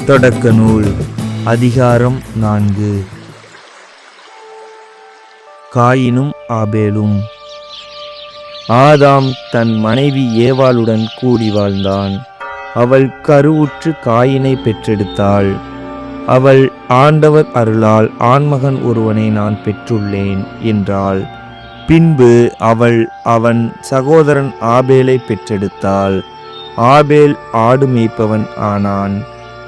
தொடக்க நூல் அதிகாரம் 4. காயினும் ஆபேலும். ஆதாம் தன் மனைவி ஏவாளுடன் கூடி வாழ்ந்தான். அவள் கருவுற்று காயினை பெற்றெடுத்தாள். அவள், ஆண்டவர் அருளால் ஆண்மகன் ஒருவனை நான் பெற்றுள்ளேன் என்றாள். பின்பு அவள் அவன் சகோதரன் ஆபேலை பெற்றெடுத்தாள். ஆபேல் ஆடு மேய்ப்பவன் ஆனான்.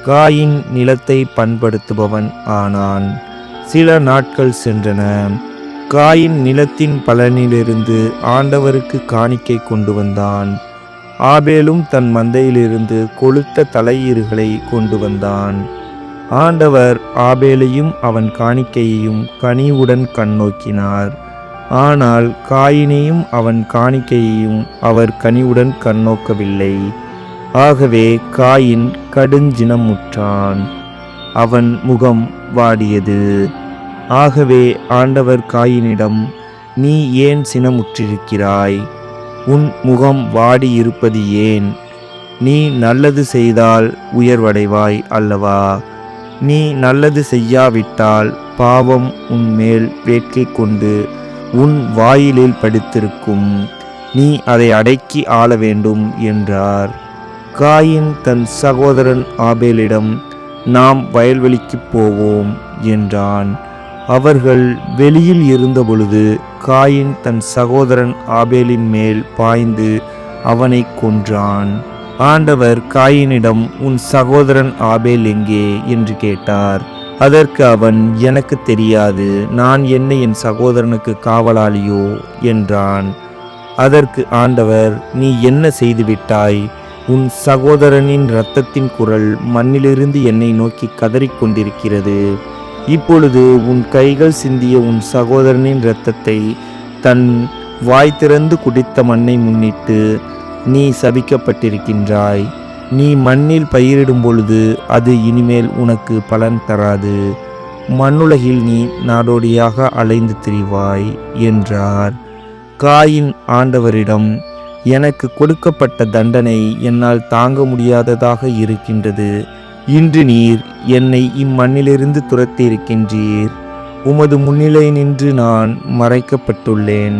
காயின் நிலத்தை பண்படுத்துபவன் ஆனான். சில நாட்கள் சென்றன. காயின் நிலத்தின் பலனிலிருந்து ஆண்டவருக்கு காணிக்கை கொண்டு வந்தான். ஆபேலும் தன் மந்தையிலிருந்து கொழுத்த தலையீறுகளை கொண்டு வந்தான். ஆண்டவர் ஆபேலையும் அவன் காணிக்கையையும் கனிவுடன் கண்ணோக்கினார். ஆனால் காயினையும் அவன் காணிக்கையையும் அவர் கனிவுடன் கண்ணோக்கவில்லை. ஆகவே காயின் கடுஞ்சினமுற்றான். அவன் முகம் வாடியது. ஆகவே ஆண்டவர் காயினிடம், நீ ஏன் சினமுற்றிருக்கிறாய்? உன் முகம் வாடியிருப்பது ஏன்? நீ நல்லது செய்தால் உயர்வடைவாய் அல்லவா? நீ நல்லது செய்யாவிட்டால் பாவம் உன் மேல் வேட்கை கொண்டு உன் வாயிலில் படுத்திருக்கும். நீ அதை அடக்கி ஆள வேண்டும் என்றார். காயின் தன் சகோதரன் ஆபேலிடம், நாம் வயல்வெளிக்கு போவோம் என்றான். அவர்கள் வெளியில் இருந்தபொழுது காயின் தன் சகோதரன் ஆபேலின் மேல் பாய்ந்து அவனை கொன்றான். ஆண்டவர் காயினிடம், உன் சகோதரன் ஆபேல் எங்கே என்று கேட்டார். அதற்கு அவன், எனக்கு தெரியாது, நான் என்ன என் சகோதரனுக்கு காவலாளியோ என்றான். அதற்கு ஆண்டவர், நீ என்ன செய்துவிட்டாய்? உன் சகோதரனின் இரத்தத்தின் குரல் மண்ணிலிருந்து என்னை நோக்கி கதறிக்கொண்டிருக்கிறது. இப்பொழுது உன் கைகள் சிந்திய உன் சகோதரனின் இரத்தத்தை தன் வாய் திறந்து குடித்த மண்ணை முன்னிட்டு நீ சபிக்கப்பட்டிருக்கின்றாய். நீ மண்ணில் பயிரிடும் பொழுது அது இனிமேல் உனக்கு பலன் தராது. மண்ணுலகில் நீ நாடோடியாக அலைந்து திரிவாய் என்றார். காயின் ஆண்டவரிடம், எனக்கு கொடுக்கப்பட்ட தண்டனை என்னால் தாங்க முடியாததாக இருக்கின்றது. இன்று நீர் என்னை இம்மண்ணிலிருந்து துரத்தி இருக்கின்றீர். உமது முன்னிலை நின்று நான் மறைக்கப்பட்டுள்ளேன்.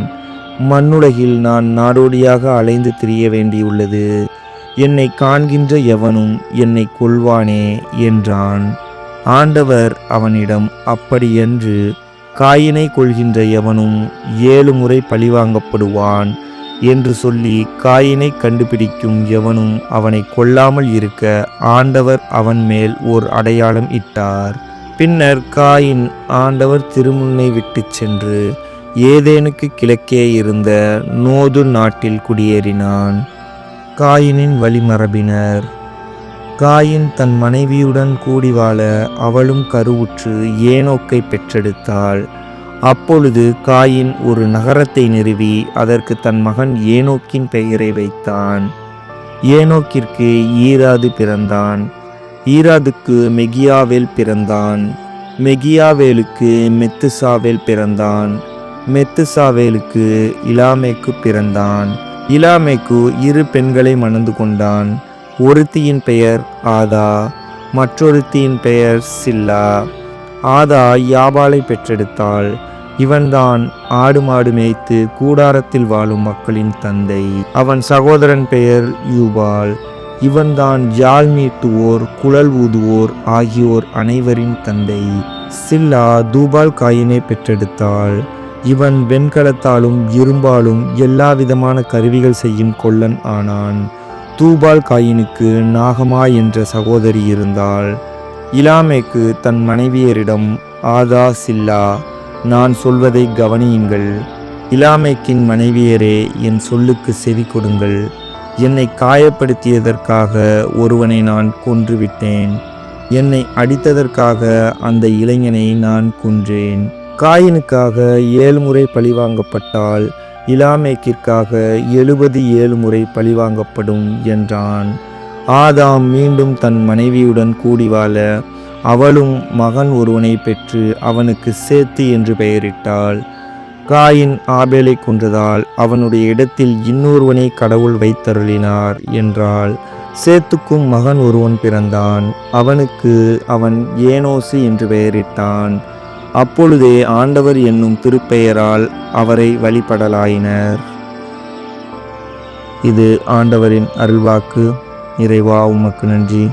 மண்ணுலகில் நான் நாடோடியாக அலைந்து திரிய வேண்டியுள்ளது. என்னை காண்கின்ற எவனும் என்னை கொல்வானே என்றான். ஆண்டவர் அவனிடம், அப்படியன்று காயினை கொள்கின்ற எவனும் 7 முறை பழிவாங்கப்படுவான் என்று சொல்லி, காயினை கண்டுபிடிக்கும் எவனும் அவனை கொல்லாமல் இருக்க ஆண்டவர் அவன் மேல் ஓர் அடையாளம் இட்டார். பின்னர் காயின் ஆண்டவர் திருமுன்னை விட்டு சென்று ஏதேனுக்கு கிழக்கே இருந்த நோது நாட்டில் குடியேறினான். காயினின் வழிமரபினர். காயின் தன் மனைவியுடன் கூடி வாழ அவளும் கருவுற்று ஏனோக்கை பெற்றெடுத்தாள். அப்பொழுது காயின் ஒரு நகரத்தை நிறுவி அதற்கு தன் மகன் ஏனோக்கின் பெயரை வைத்தான். ஏனோக்கிற்கு ஈராது பிறந்தான். ஈராதுக்கு மெகியாவேல் பிறந்தான். மெகியாவேலுக்கு மெத்துசாவேல் பிறந்தான். மெத்துசாவேலுக்கு இலாமேக்கு பிறந்தான். இலாமேக்கு 2 பெண்களை மணந்து கொண்டான். ஒருத்தியின் பெயர் ஆதா, மற்றொருத்தியின் பெயர் சில்லா. ஆதா யாபாலை பெற்றெடுத்தாள். இவன்தான் ஆடு மாடு மேய்த்து கூடாரத்தில் வாழும் மக்களின் தந்தை. அவன் சகோதரன் பெயர் யூபால். இவன்தான் யாழ் மீட்டுவோர், குழல் ஊதுவோர் ஆகியோர் அனைவரின் தந்தை. சில்லா தூபால் காயினை பெற்றெடுத்தாள். இவன் வெண்கலத்தாலும் இரும்பாலும் எல்லா விதமான கருவிகள் செய்யும் கொல்லன் ஆனான். தூபால் காயினுக்கு நாகமா என்ற சகோதரி இருந்தாள். இலாமேக்கு தன் மனைவியரிடம், ஆதா, சில்லா, நான் சொல்வதை கவனியுங்கள். இலாமேக்கின் மனைவியரே, என் சொல்லுக்கு செவி கொடுங்கள். என்னை காயப்படுத்தியதற்காக ஒருவனை நான் கொன்றுவிட்டேன். என்னை அடித்ததற்காக அந்த இளைஞனை நான் கொன்றேன். காயினுக்காக 7 முறை பழிவாங்கப்பட்டால் இலாமேக்கிற்காக 77 முறை பழிவாங்கப்படும் என்றான். ஆதாம் மீண்டும் தன் மனைவியுடன் கூடி வாழ அவளும் மகன் ஒருவனை பெற்று அவனுக்கு சேத்து என்று பெயரிட்டாள். காயின் ஆபேலை கொன்றதால் அவனுடைய இடத்தில் இன்னொருவனை கடவுள் வைத்தருளினார் என்றாள். சேத்துக்கும் மகன் ஒருவன் பிறந்தான். அவனுக்கு அவன் ஏனோசு என்று பெயரிட்டான். அப்பொழுதே ஆண்டவர் என்னும் திருப்பெயரால் அவரை வழிபடலாயினர். இது ஆண்டவரின் அருள்வாக்கு. இறைவா, உமக்கு நன்றி.